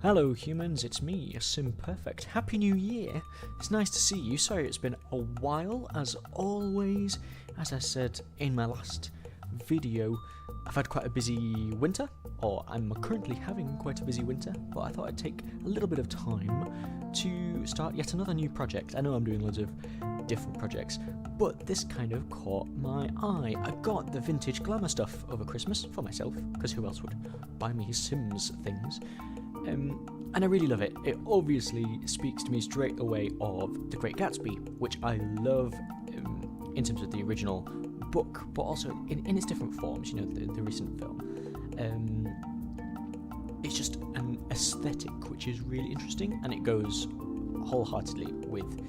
Hello humans, it's me, Simperfect. Happy New Year! It's nice to see you. Sorry it's been a while, as always. As I said in my last video, I've had quite a busy winter, or I'm currently having quite a busy winter, but I thought I'd take a little bit of time to start yet another new project. I know I'm doing loads of different projects, but this kind of caught my eye. I got the Vintage Glamour Stuff over Christmas for myself, because who else would buy me Sims things? And I really love it. It obviously speaks to me straight away of The Great Gatsby, which I love in terms of the original book, but also in its different forms, you know, the recent film. It's just an aesthetic which is really interesting, and it goes wholeheartedly with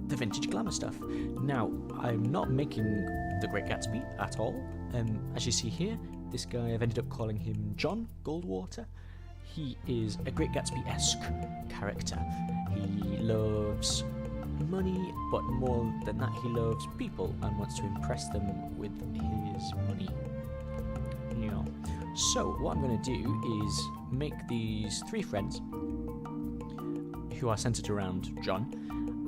the Vintage Glamour Stuff. Now, I'm not making The Great Gatsby at all. As you see here, this guy, I've ended up calling him Jon Goldwater. He is a Great Gatsby-esque character. He loves money, but more than that, he loves people and wants to impress them with his money. Yeah. So, what I'm going to do is make these three friends who are centered around Jon,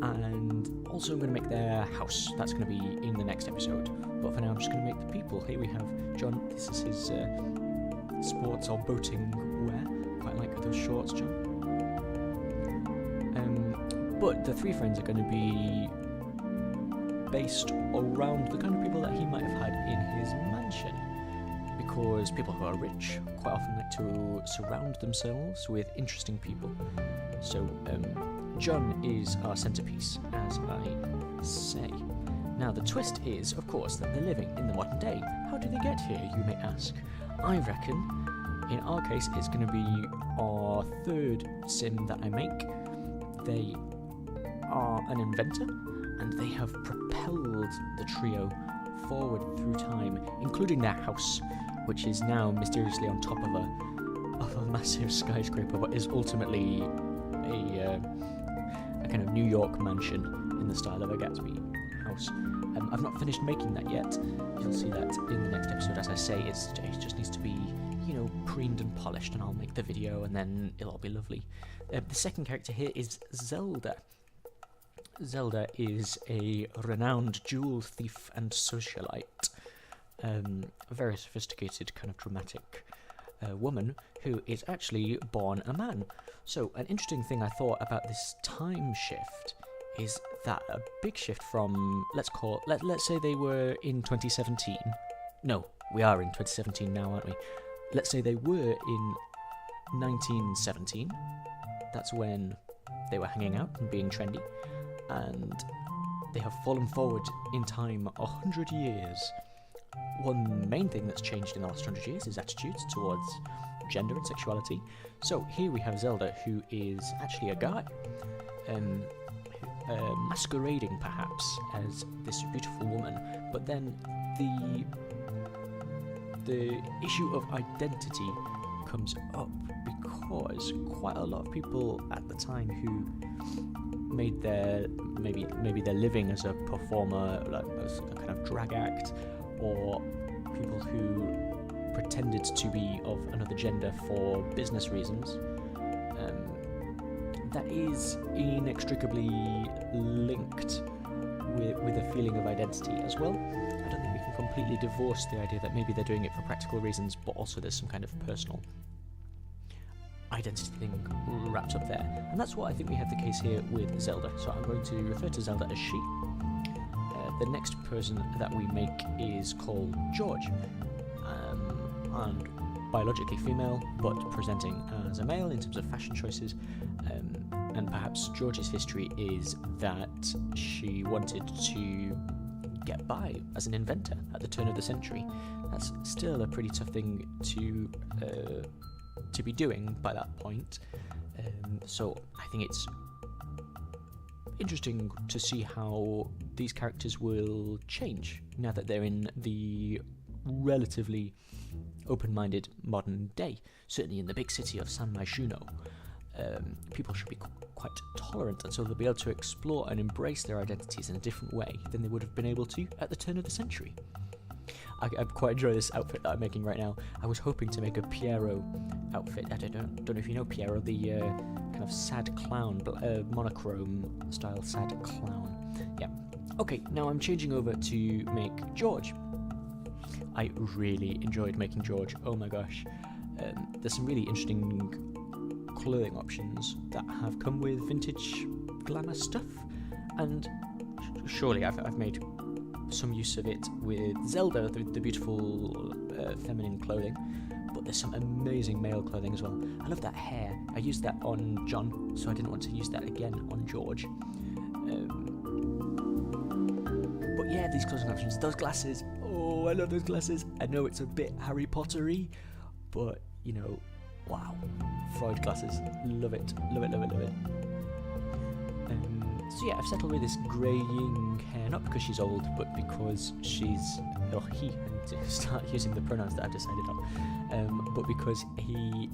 and also I'm going to make their house. That's going to be in the next episode. But for now, I'm just going to make the people. Here we have Jon. This is his sports or boating wear. Quite like those shorts, Jon. But the three friends are going to be based around the kind of people that he might have had in his mansion. Because people who are rich quite often like to surround themselves with interesting people. So, Jon is our centerpiece, as I say. Now, the twist is, of course, that they're living in the modern day. How do they get here, you may ask? I reckon, in our case, it's going to be our third sim that I make. They are an inventor, and they have propelled the trio forward through time, including their house, which is now mysteriously on top of a massive skyscraper, but is ultimately a kind of New York mansion in the style of a Gatsby house. I've not finished making that yet. You'll see that in the next episode. As I say, it just needs to be, you know, preened and polished, and I'll make the video, and then it'll all be lovely. The second character here is Zelda. Zelda is a renowned jewel thief and socialite. A very sophisticated, kind of dramatic woman who is actually born a man. So, an interesting thing I thought about this time shift is that a big shift from, let's say they were in 2017. No, we are in 2017 now, aren't we? Let's say they were in 1917. That's when they were hanging out and being trendy. And they have fallen forward in time 100 years. One main thing that's changed in the last 100 years is attitudes towards gender and sexuality. So here we have Zelda, who is actually a guy, masquerading perhaps as this beautiful woman, but then the issue of identity comes up because quite a lot of people at the time who made their maybe their living as a performer, like as a kind of drag act, or people who pretended to be of another gender for business reasons, that is inextricably linked with a feeling of identity as well. I don't think we can completely divorce the idea that maybe they're doing it for practical reasons, but also there's some kind of personal identity thing wrapped up there. And that's what I think we have the case here with Zelda. So I'm going to refer to Zelda as she. The next person that we make is called George, and biologically female, but presenting as a male in terms of fashion choices. And perhaps George's history is that she wanted to get by as an inventor at the turn of the century. That's still a pretty tough thing to be doing by that point. So I think it's interesting to see how these characters will change now that they're in the relatively open-minded modern day. Certainly in the big city of San Myshuno, people should be quite tolerant, and so they'll be able to explore and embrace their identities in a different way than they would have been able to at the turn of the century. I quite enjoy this outfit that I'm making right now. I was hoping to make a Piero outfit. I don't know if you know Piero, the kind of sad clown, monochrome style sad clown. Yeah. Okay, now I'm changing over to make George. I really enjoyed making George. Oh my gosh. There's some really interesting clothing options that have come with Vintage Glamour Stuff, and surely I've made some use of it with Zelda, the beautiful feminine clothing, but there's some amazing male clothing as well. I love that hair. I used that on Jon, so I didn't want to use that again on George. But yeah, these clothing options, those glasses, oh, I love those glasses. I know it's a bit Harry Potter-y, but, you know, wow. Freud glasses, love it, love it, love it, love it. So yeah, I've settled with this greying hair, not because she's old, but because she's, or he, I need to start using the pronouns that I've decided on, but because he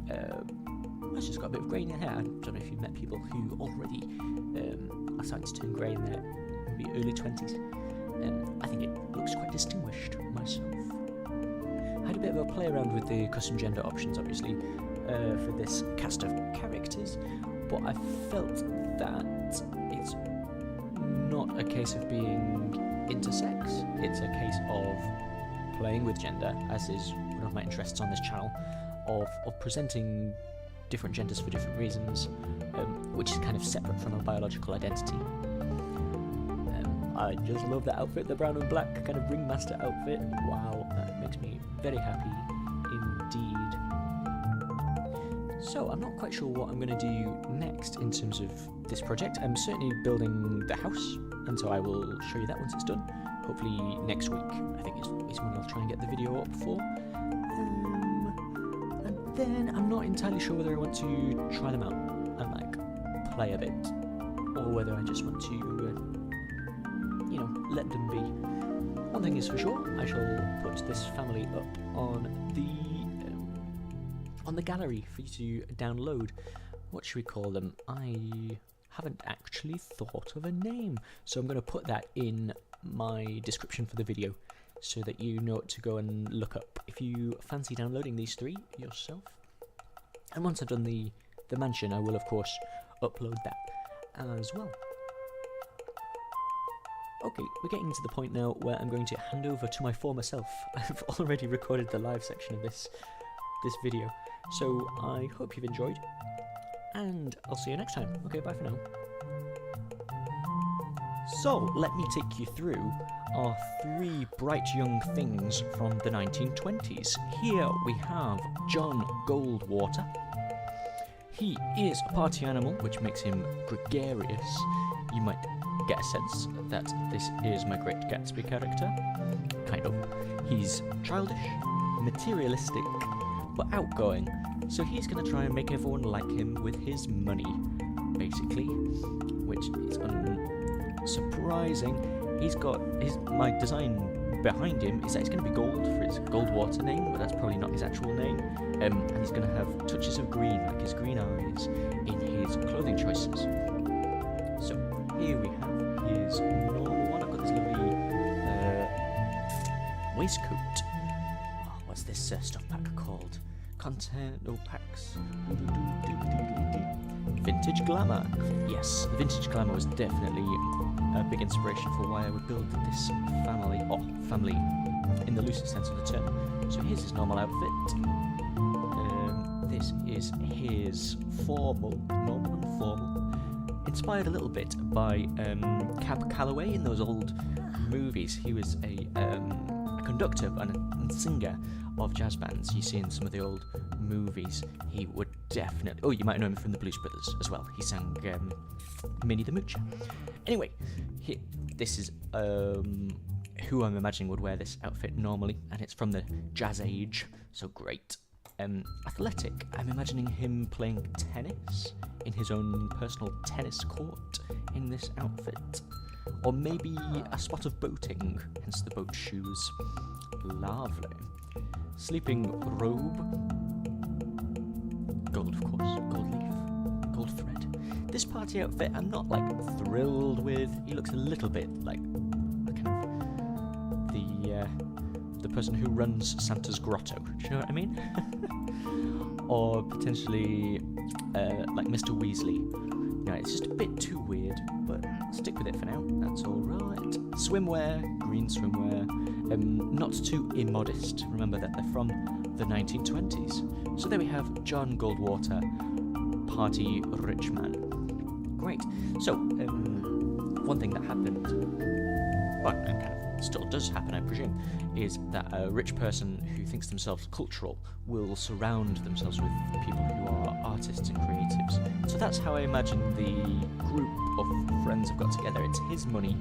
has just got a bit of grey in their hair. I don't know if you've met people who already are starting to turn grey in their maybe early 20s. I think it looks quite distinguished myself. I had a bit of a play around with the custom gender options, obviously, for this cast of characters, but I felt that it's not a case of being intersex, it's a case of playing with gender, as is one of my interests on this channel, of presenting different genders for different reasons, which is kind of separate from a biological identity. I just love that outfit, the brown and black kind of ringmaster outfit. Wow, that makes me very happy indeed. So I'm not quite sure what I'm going to do next in terms of this project. I'm certainly building the house, and so I will show you that once it's done. Hopefully next week, I think is when I'll try and get the video up for. And then I'm not entirely sure whether I want to try them out and like play a bit, or whether I just want to you know, let them be. One thing is for sure, I shall put this family up on the gallery for you to download. What should we call them? I haven't actually thought of a name, so I'm going to put that in my description for the video so that you know what to go and look up if you fancy downloading these three yourself. And once I've done the mansion, I will of course upload that as well. Okay, we're getting to the point now where I'm going to hand over to my former self. I've already recorded the live section of this video, so I hope you've enjoyed, and I'll see you next time. Okay, bye for now. So, let me take you through our three bright young things from the 1920s. Here we have Jon Goldwater. He is a party animal, which makes him gregarious. You might get a sense that this is my Great Gatsby character. Kind of. He's childish, materialistic, but outgoing, so he's going to try and make everyone like him with his money, basically, which is unsurprising. My design behind him is that it's going to be gold for his Goldwater name, but that's probably not his actual name, and he's going to have touches of green, like his green eyes, in his clothing choices. So here we have his normal one. I've got this lovely waistcoat. Oh, what's this stuff pack called? Packs. Vintage Glamour. Yes, Vintage Glamour was definitely a big inspiration for why I would build this family, or family in the loosest sense of the term. So here's his normal outfit. This is his normal and formal. Inspired a little bit by Cab Calloway in those old movies. He was a conductor and singer of jazz bands you see in some of the old movies. He would definitely... Oh, you might know him from the Blues Brothers as well. He sang Minnie the Moocher. Anyway, this is who I'm imagining would wear this outfit normally, and it's from the Jazz Age, so great. Athletic, I'm imagining him playing tennis in his own personal tennis court in this outfit. Or maybe a spot of boating, hence the boat shoes. Lovely. Sleeping robe. Gold, of course. Gold leaf. Gold thread. This party outfit I'm not, like, thrilled with. He looks a little bit like kind of the person who runs Santa's grotto. Do you know what I mean? Or potentially like Mr. Weasley. You know, it's just a bit too weird, but stick with it for now. That's all right. Swimwear, green swimwear. Not too immodest. Remember that they're from the 1920s. So there we have Jon Goldwater, party rich man. Great. So, one thing that happened, well, and kind of still does happen, I presume, is that a rich person who thinks themselves cultural will surround themselves with people who are artists and creatives. So that's how I imagine the group of friends have got together. It's his money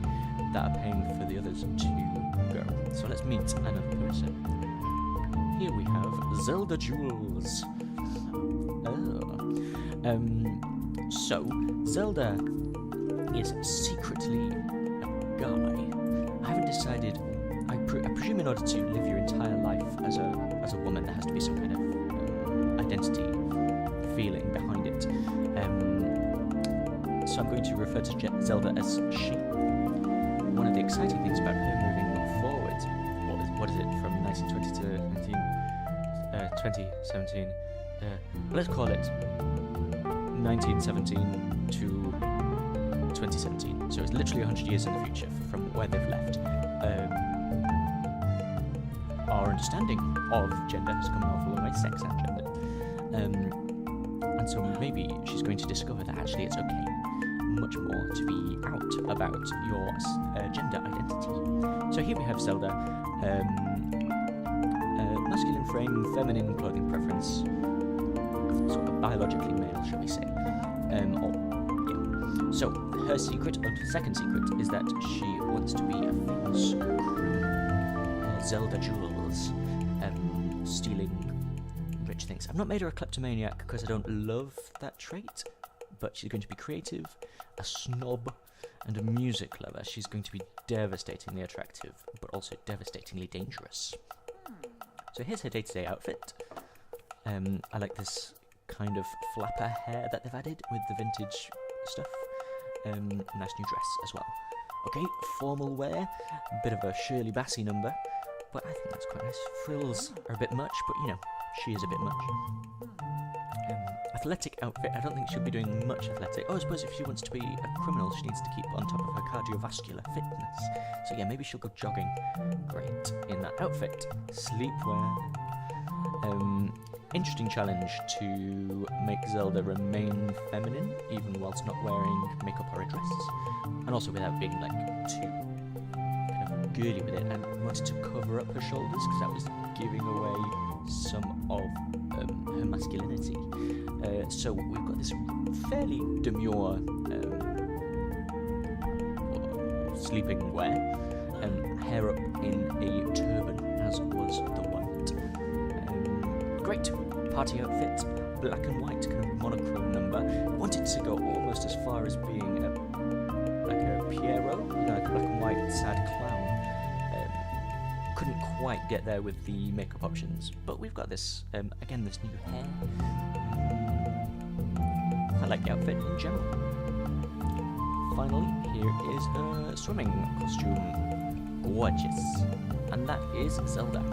that are paying for the others to go. So let's meet another person. Here we have Zelda Jules. So Zelda is secretly a guy. I haven't decided. I presume in order to live your entire life as a woman, there has to be some kind of identity feeling behind it. So I'm going to refer to Zelda as she. One of the exciting things about her moving forward, what is it, from 1920 to 2017? Let's call it 1917 to 2017. So it's literally 100 years in the future from where they've left. Our understanding of gender has come an awful long way, sex and gender. And so maybe she's going to discover that actually it's okay, much more, to be out about your gender identity. So here we have Zelda, masculine frame, feminine clothing preference, sort of biologically male, shall we say. So her secret, or second secret, is that she wants to be a famous criminal, Zelda Jules, stealing rich things. I've not made her a kleptomaniac because I don't love that trait, but she's going to be creative, a snob, and a music lover. She's going to be devastatingly attractive, but also devastatingly dangerous. So here's her day-to-day outfit. I like this kind of flapper hair that they've added with the vintage stuff. Nice new dress as well. Okay, formal wear, a bit of a Shirley Bassey number, but I think that's quite nice. Frills are a bit much, but you know, she is a bit much. Athletic outfit, I don't think she'll be doing much athletic. Oh, I suppose if she wants to be a criminal, she needs to keep on top of her cardiovascular fitness. So yeah, maybe she'll go jogging. Great, in that outfit. Sleepwear. Interesting challenge to make Zelda remain feminine, even whilst not wearing makeup or a dress, and also without being like too kind of girly with it. And wanted to cover up her shoulders because that was giving away some of her masculinity. So we've got this fairly demure sleeping wear, hair up in a turban, as was the wont. Great party outfit, black and white, kind of monochrome number. Wanted to go almost as far as being like a Pierrot, you know, like a black and white sad clown. Couldn't quite get there with the makeup options, but we've got this again, this new hair. I like the outfit in general. Finally, here is her swimming costume. Gorgeous. And that is Zelda.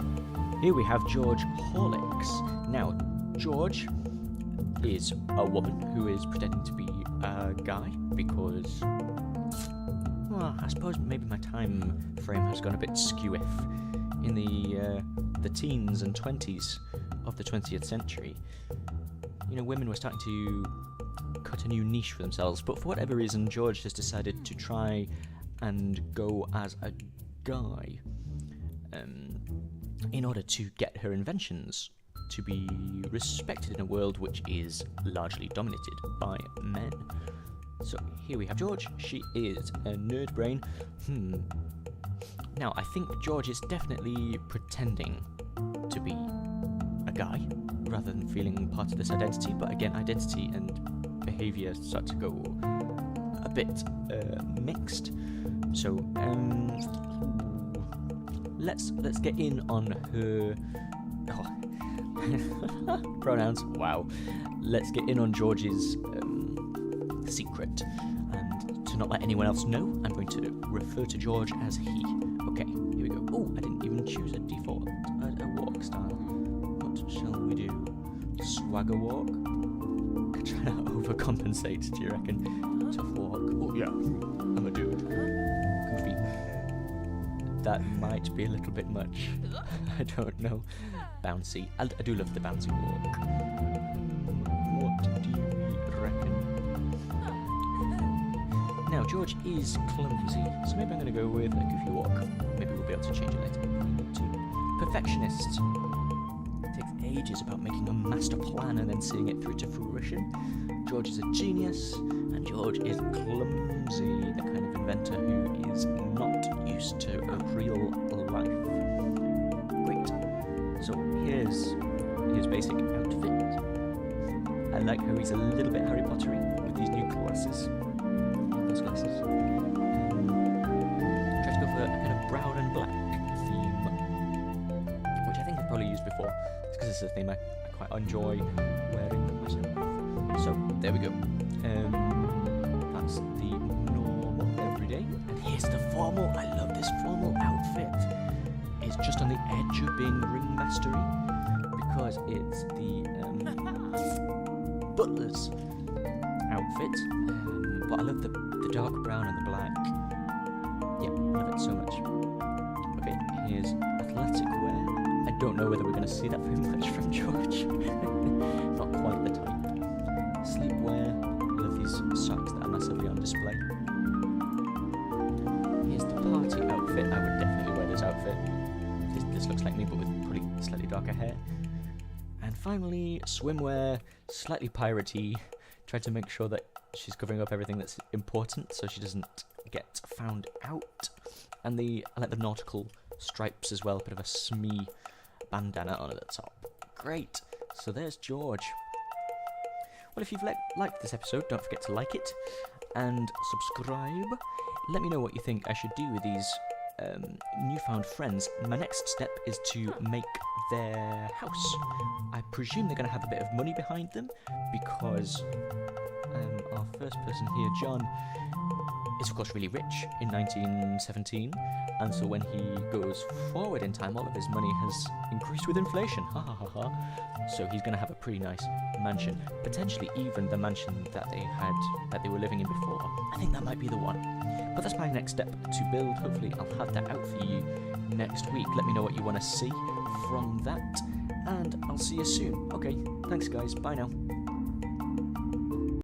Here we have George Horlicks. Now, George is a woman who is pretending to be a guy because, well, I suppose maybe my time frame has gone a bit skew-if. In the teens and 20s of the 20th century, you know, women were starting to cut a new niche for themselves, but for whatever reason, George has decided to try and go as a guy in order to get her inventions to be respected in a world which is largely dominated by men. So here we have George. She is a nerd brain. Now, I think George is definitely pretending to be a guy rather than feeling part of this identity, but again, identity and behaviour start to go a bit mixed. So let's get in on her pronouns. Wow. Let's get in on George's secret, and to not let anyone else know, I'm going to refer to George as he. Okay, here we go. Oh, I didn't even choose a default. swagger walk. Trying to overcompensate, do you reckon? Tough walk. Oh yeah, I'm a dude. Goofy. That might be a little bit much. I don't know. Bouncy. I do love the bouncy walk. What do you reckon? Now, George is clumsy, so maybe I'm going to go with a goofy walk. Maybe we'll be able to change it later if we need to. Perfectionist. Takes ages about making a master plan and then seeing it through to fruition. George is a genius, and George is clumsy, the kind of inventor who is not used to a real life. Great. So here's his basic outfit. I like how he's a little bit Harry Pottery with these new glasses. Those glasses. Try to go for a kind of brown and black theme, which I think I've probably used before. It's because it's a theme I quite enjoy wearing myself. So there we go. That's the normal everyday, and here's the formal. I love this formal outfit. It's just on the edge of being ringmastery because it's the butler's outfit. But I love the dark brown and the black. Yeah, I love it so much. Okay, here's athletic wear. I don't know whether we're going to see that very much from George. Not quite the type. Sleepwear. I love these socks that are massively on display. Here's the party outfit. I would definitely wear this outfit. This looks like me, but with probably slightly darker hair. And finally, swimwear, slightly piratey. Tried to make sure that she's covering up everything that's important, so she doesn't get found out. And I like the nautical stripes as well, a bit of a smee bandana on at the top. Great. So there's George. Well, if you've liked this episode, don't forget to like it and subscribe. Let me know what you think I should do with these newfound friends. My next step is to make their house. I presume they're going to have a bit of money behind them because our first person here, Jon, is of course really rich in 1917, and so when he goes forward in time, all of his money has increased with inflation. Ha ha ha ha. So he's going to have a pretty nice mansion, potentially even the mansion that they were living in before. I think that might be the one. But that's my next step to build. Hopefully I'll have that out for you next week. Let me know what you want to see from that, and I'll see you soon. Okay, thanks guys, bye now.